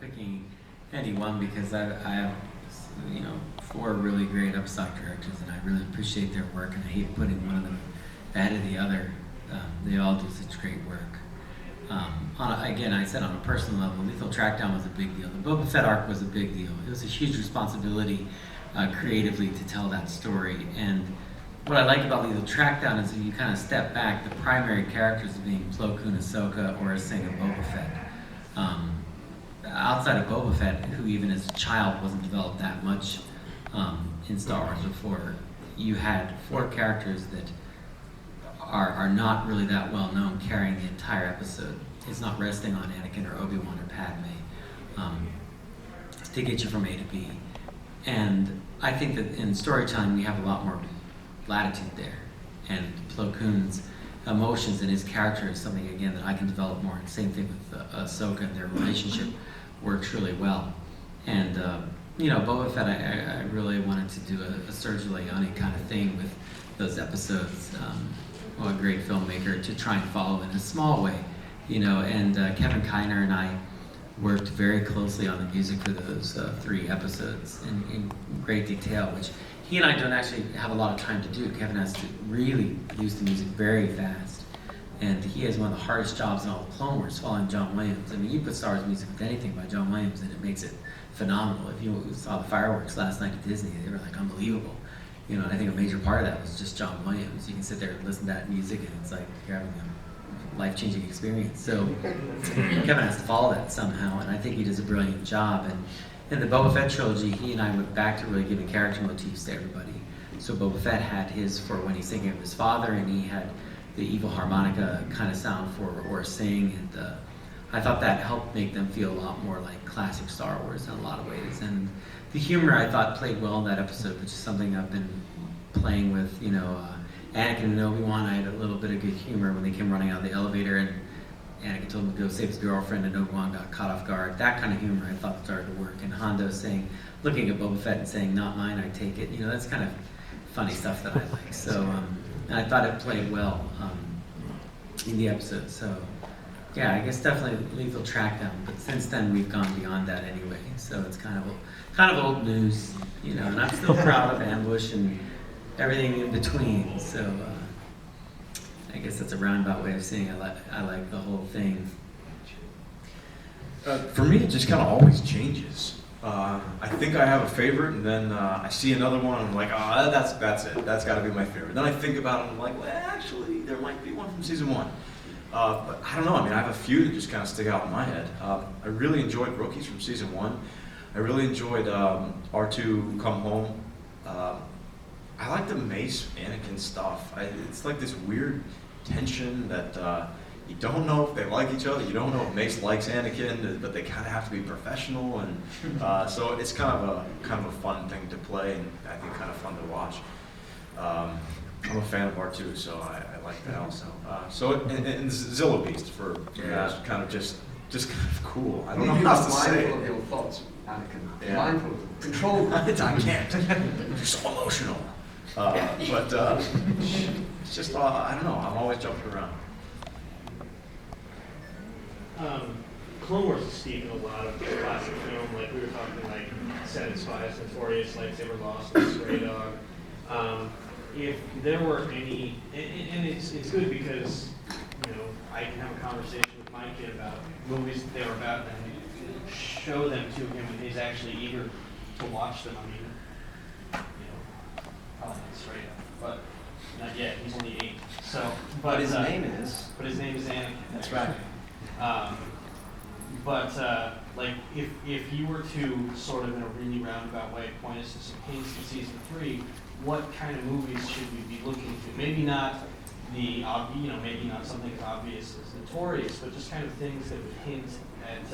picking any one because I have, 4 really great upstock directors, and I really appreciate their work, and I hate putting one of them ahead of the other. They all do such great work. Again, I said on a personal level, Lethal Trackdown was a big deal. The Boba Fett arc was a big deal. It was a huge responsibility creatively to tell that story. And what I like about Lethal Trackdown is if you kind of step back, the primary characters being Plo Koon, Ahsoka, or Ahsoka Boba Fett. Outside of Boba Fett, who even as a child wasn't developed that much in Star Wars before, you had 4 characters that are not really that well known carrying the entire episode. It's not resting on Anakin or Obi-Wan or Padme to get you from A to B. And I think that in storytelling we have a lot more latitude there. And Plo Koon's emotions and his character is something, again, that I can develop more. And same thing with Ahsoka and their relationship works really well. And Boba Fett, I really wanted to do a Sergio Leone kind of thing with those episodes. A great filmmaker to try and follow in a small way, and Kevin Kiner and I worked very closely on the music for those 3 episodes in great detail, which he and I don't actually have a lot of time to do. Kevin has to really use the music very fast, and he has one of the hardest jobs in all of Clone Wars, following John Williams. I mean, you put Star Wars music with anything by John Williams and it makes it phenomenal. If you saw the fireworks last night at Disney, they were like unbelievable. And I think a major part of that was just John Williams. You can sit there and listen to that music, and it's like you're having a life-changing experience. So Kevin has to follow that somehow, and I think he does a brilliant job. And in the Boba Fett trilogy, he and I went back to really giving character motifs to everybody. So Boba Fett had his for when he's thinking of his father, and he had the evil harmonica kind of sound for or sing, and I thought that helped make them feel a lot more like classic Star Wars in a lot of ways. And the humor I thought played well in that episode, which is something I've been playing with, Anakin and Obi-Wan. I had a little bit of good humor when they came running out of the elevator and Anakin told him to go save his girlfriend and Obi-Wan got caught off guard. That kind of humor I thought started to work. And Hondo looking at Boba Fett and saying, "Not mine, I take it." That's kind of funny stuff that I like. So, and I thought it played well in the episode. So, yeah, I guess definitely Lethal Trackdown. But since then, we've gone beyond that anyway. So it's kind of old news, and I'm still proud of Ambush and everything in between. So I guess that's a roundabout way of saying I like the whole thing. For me, it just kind of always changes. I think I have a favorite, and then I see another one, and I'm like, that's it. That's got to be my favorite. Then I think about it, and I'm like, well, actually, there might be one from season 1. But I don't know. I mean, I have a few that just kind of stick out in my head. I really enjoyed Rookies from season 1. I really enjoyed R2 Come Home. I like the Mace Anakin stuff. It's like this weird tension that you don't know if they like each other. You don't know if Mace likes Anakin, but they kind of have to be professional, and so it's kind of a fun thing to play, and I think kind of fun to watch. I'm a fan of R2, so I like that also. And Zilla Beast for kind of just kind of cool. I don't know how else to say it. Mindful of your thoughts, Anakin. Yeah. Mindful, control. I can't. You're so emotional. But it's just I don't know. I'm always jumping around. Clone Wars is steeped in a lot of classic film. Like we were talking, like Seven Spies, Notorious, Lightsaber Lost, and Stray Dog. If there were any, and it's good because I can have a conversation with my kid about movies that they were about and show them to him, and he's actually eager to watch them. I mean, probably not straight up, but not yet. He's only 8. So, But his name is. But his name is Anakin. That's right. Like if you were to sort of in a really roundabout way point us to some hints in season 3, what kind of movies should we be looking to? Maybe not maybe not something as obvious as Notorious, but just kind of things that would hint at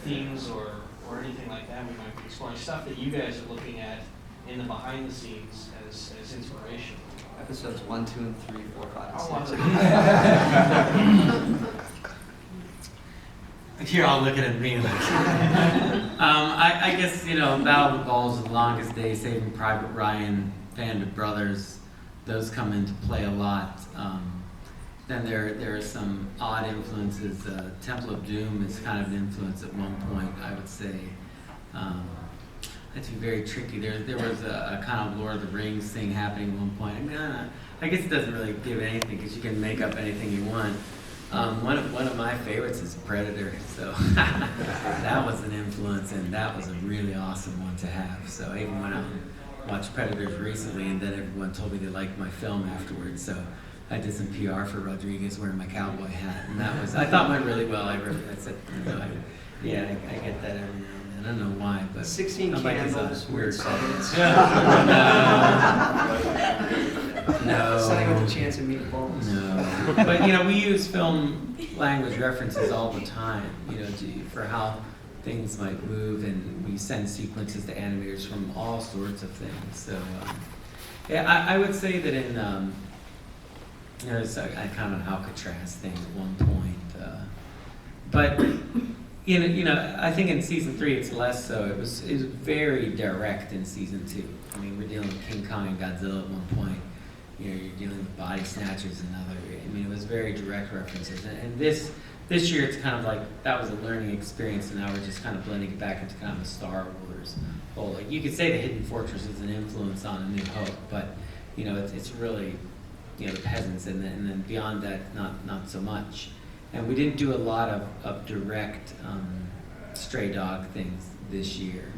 themes or anything like that. We might be exploring stuff that you guys are looking at in the behind the scenes as inspiration. Episodes 1, 2, and 3, 4, 5, and 6. You're all looking at me like, I guess, Battle of the Bulge, The Longest Day, Saving Private Ryan, Band of Brothers, those come into play a lot. Then there are some odd influences. Temple of Doom is kind of an influence at one point, I would say. say. That's very tricky. There was a kind of Lord of the Rings thing happening at one point. I mean, I guess it doesn't really give anything because you can make up anything you want. One of my favorites is Predator, so that was an influence, and that was a really awesome one to have. So I even went out and watched Predators recently, and then everyone told me they liked my film afterwards. So I did some PR for Rodriguez wearing my cowboy hat, and I thought went really well. I said, I get that every now and then. I don't know why, but 16 I'm like, it's a candles, weird silence. No. Sang with a chance of meatballs. No, but we use film language references all the time, for how things might move, and we send sequences to animators from all sorts of things. So, I would say that in, it's a kind of an Alcatraz thing at one point, but I think in season 3 it's less so. It was very direct in season 2. I mean, we're dealing with King Kong and Godzilla at one point. You're dealing with Body Snatchers and other. I mean, it was very direct references. And this year, it's kind of like that was a learning experience, and now we're just kind of blending it back into kind of a Star Wars whole. Like you could say the Hidden Fortress is an influence on A New Hope, but it's really the peasants, and then beyond that, not so much. And we didn't do a lot of direct stray dog things this year.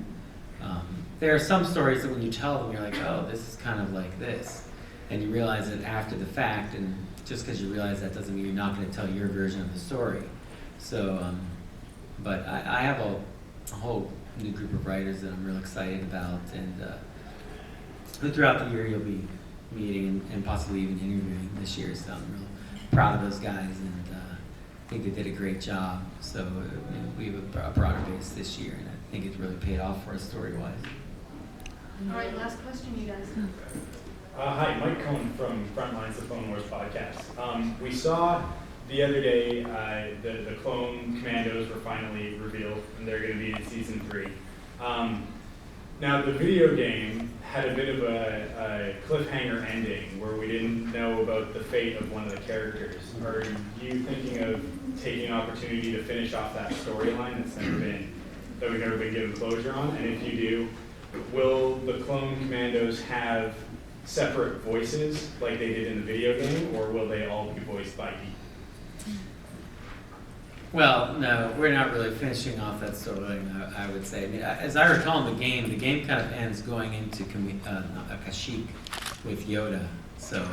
There are some stories that when you tell them, you're like, oh, this is kind of like this. And you realize it after the fact, and just because you realize that doesn't mean you're not going to tell your version of the story. So, but I have a whole new group of writers that I'm real excited about, and throughout the year you'll be meeting and possibly even interviewing this year. So I'm real proud of those guys, and I think they did a great job. So we have a broader base this year, and I think it's really paid off for us story-wise. All right, last question, you guys. Hi, Mike Cohn from Frontlines, the Clone Wars podcast. We saw the other day the Clone Commandos were finally revealed, and they're going to be in season 3. Now, the video game had a bit of a cliffhanger ending where we didn't know about the fate of one of the characters. Are you thinking of taking an opportunity to finish off that storyline that we've never been given closure on? And if you do, will the Clone Commandos have separate voices like they did in the video game, or will they all be voiced by Dee? Well, no, we're not really finishing off that storyline, I would say. I mean, as I recall in the game kind of ends going into Kashyyyk with Yoda. So,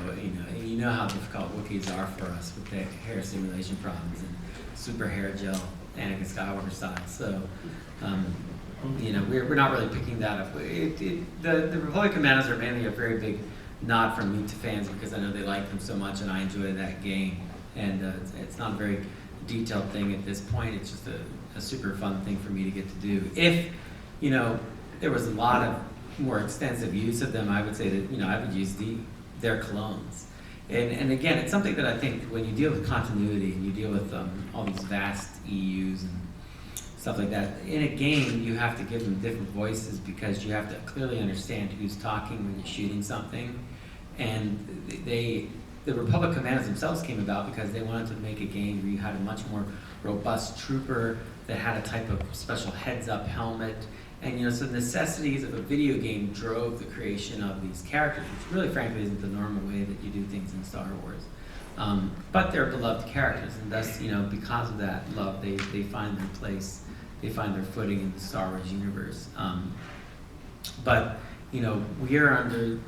you know how difficult Wookiees are for us with the hair simulation problems and super hair gel, Anakin Skywalker style. So, we're not really picking that up. The Republic Commandos are mainly a very big nod from me to fans because I know they like them so much and I enjoy that game. And it's not a very detailed thing at this point. It's just a super fun thing for me to get to do. If, there was a lot of more extensive use of them, I would say that, I would use their clones. And again, it's something that I think when you deal with continuity and you deal with all these vast EUs and stuff like that, in a game you have to give them different voices because you have to clearly understand who's talking when you're shooting something. And the Republic Commandos themselves came about because they wanted to make a game where you had a much more robust trooper that had a type of special heads-up helmet. And so the necessities of a video game drove the creation of these characters, which really frankly isn't the normal way that you do things in Star Wars. But they're beloved characters, and thus, because of that love, they find their place, they find their footing in the Star Wars universe. But we are under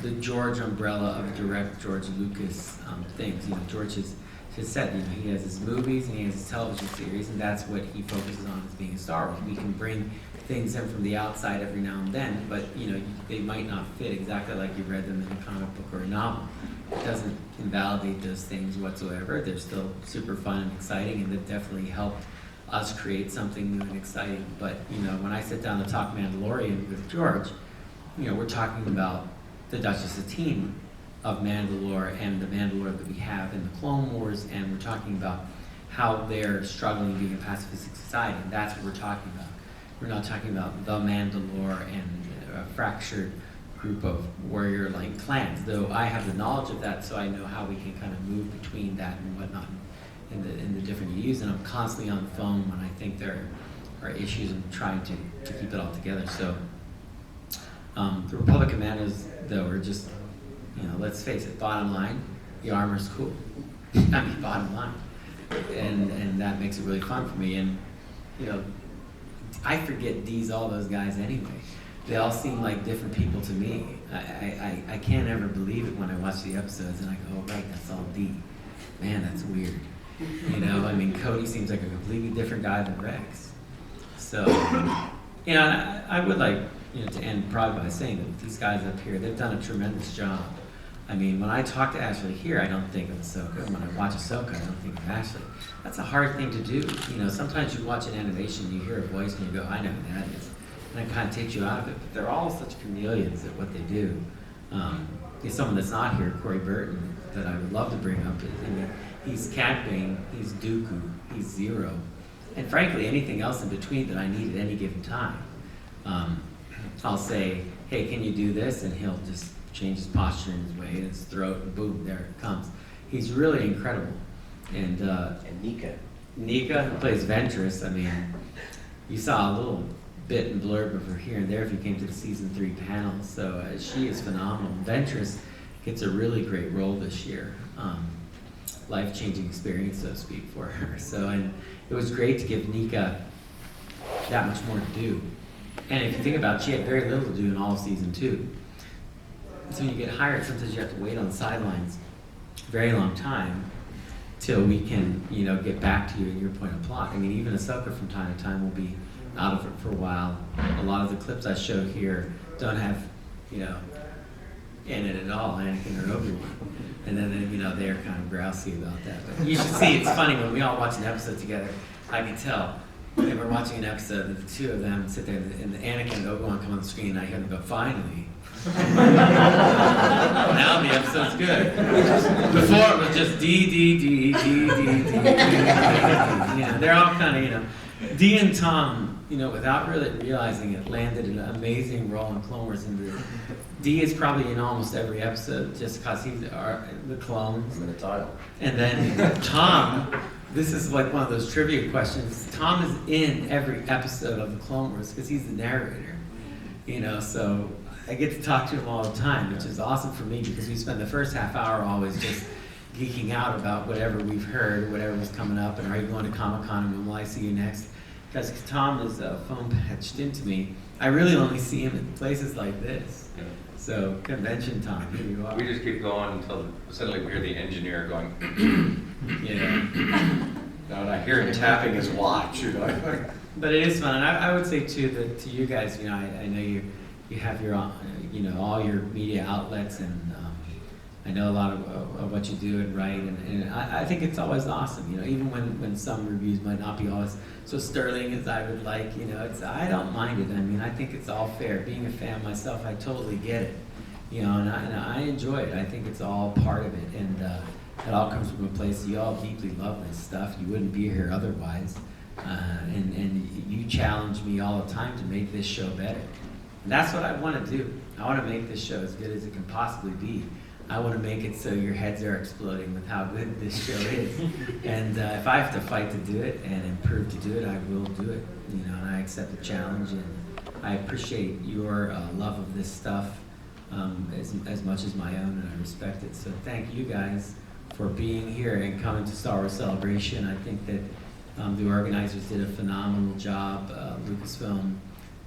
the George umbrella of direct George Lucas things. George has said, he has his movies and he has his television series, and that's what he focuses on as being a Star Wars. We can bring things in from the outside every now and then, but they might not fit exactly like you read them in a comic book or a novel. It doesn't invalidate those things whatsoever. They're still super fun and exciting, and they've definitely helped us create something new and exciting. But when I sit down to talk Mandalorian with George, we're talking about the Duchess Satine of Mandalore and the Mandalore that we have in the Clone Wars, and we're talking about how they're struggling being a pacifistic society, and that's what we're talking about. We're not talking about the Mandalore and a fractured group of warrior-like clans, though I have the knowledge of that, so I know how we can kind of move between that and whatnot in the different EUs, and I'm constantly on the phone when I think there our issues and trying to keep it all together. So the Republic Commandos, though, are just, let's face it, bottom line, the armor's cool. I mean, bottom line. And that makes it really fun for me. And, I forget all those guys anyway. They all seem like different people to me. I can't ever believe it when I watch the episodes and I go, oh, right, that's all Dee. Man, that's weird. I mean, Cody seems like a completely different guy than Rex. So, I would like, to end probably by saying that these guys up here, they've done a tremendous job. I mean, when I talk to Ashley here, I don't think of Ahsoka. When I watch Ahsoka, I don't think of Ashley. That's a hard thing to do. Sometimes you watch an animation, you hear a voice, and you go, I know who that is. And it kind of takes you out of it. But they're all such chameleons at what they do. There's someone that's not here, Corey Burton, that I would love to bring up. He's Cad Bane, he's Dooku, he's Zero. And frankly, anything else in between that I need at any given time. I'll say, hey, can you do this? And he'll just change his posture in his way, and his throat, and boom, there it comes. He's really incredible. And Nika, who plays Ventress, I mean, you saw a little bit and blurb of her here and there if you came to the season 3 panel. So she is phenomenal. Ventress gets a really great role this year. Life-changing experience, so to speak, for her. So, and it was great to give Nika that much more to do. And if you think about it, she had very little to do in all of season 2. So when you get hired, sometimes you have to wait on the sidelines a very long time till we can, get back to you and your point of plot. I mean, even Ahsoka from time to time will be out of it for a while. A lot of the clips I show here don't have, in it at all, Anakin or Obi-Wan. And then, they're kind of grousy about that. But you should see, it's funny, when we all watch an episode together, I can tell. When we're watching an episode, the two of them sit there, and the Anakin and Obi-Wan come on the screen, and I hear them go, finally. Now the episode's good. Before it was just D. They're all kind of, Dee and Tom, without really realizing it, landed an amazing role in Clone Wars. And Dee is probably in almost every episode just because he's the clones. In the title. And then Tom, this is like one of those trivia questions. Tom is in every episode of the Clone Wars because he's the narrator. So I get to talk to him all the time, which is awesome for me because we spend the first half hour always just geeking out about whatever we've heard, whatever was coming up, and are you going to Comic-Con, and when will I see you next? Because Tom is phone patched into me. I really only see him in places like this. So, convention Tom, here you are. We just keep going until suddenly we hear the engineer going, Yeah. And I hear him tapping his watch. But it is fun, and I would say too that to you guys, I know you have your, all your media outlets, and I know a lot of what you do and write, and I think it's always awesome. Even when some reviews might not be always so sterling as I would like, I don't mind it. I mean, I think it's all fair. Being a fan myself, I totally get it. And I enjoy it. I think it's all part of it, and it all comes from a place you all deeply love this stuff. You wouldn't be here otherwise. And you challenge me all the time to make this show better. And that's what I want to do. I want to make this show as good as it can possibly be. I want to make it so your heads are exploding with how good this show is. And if I have to fight to do it and improve to do it, I will do it. And I accept the challenge, and I appreciate your love of this stuff as much as my own, and I respect it. So thank you guys for being here and coming to Star Wars Celebration. I think that the organizers did a phenomenal job. Lucasfilm,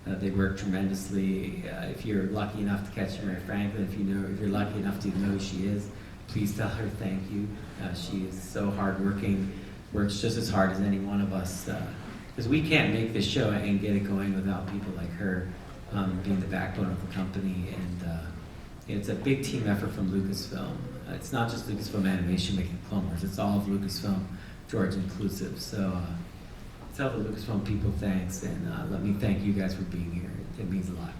they worked tremendously. If you're lucky enough to catch Mary Franklin, if you're lucky enough to know who she is, please tell her thank you. She is so hardworking, works just as hard as any one of us. Because we can't make this show and get it going without people like her being the backbone of the company. And it's a big team effort from Lucasfilm. It's not just Lucasfilm Animation making Clone Wars, it's all of Lucasfilm, George inclusive. So tell the Lucasfilm people thanks, and let me thank you guys for being here. It means a lot.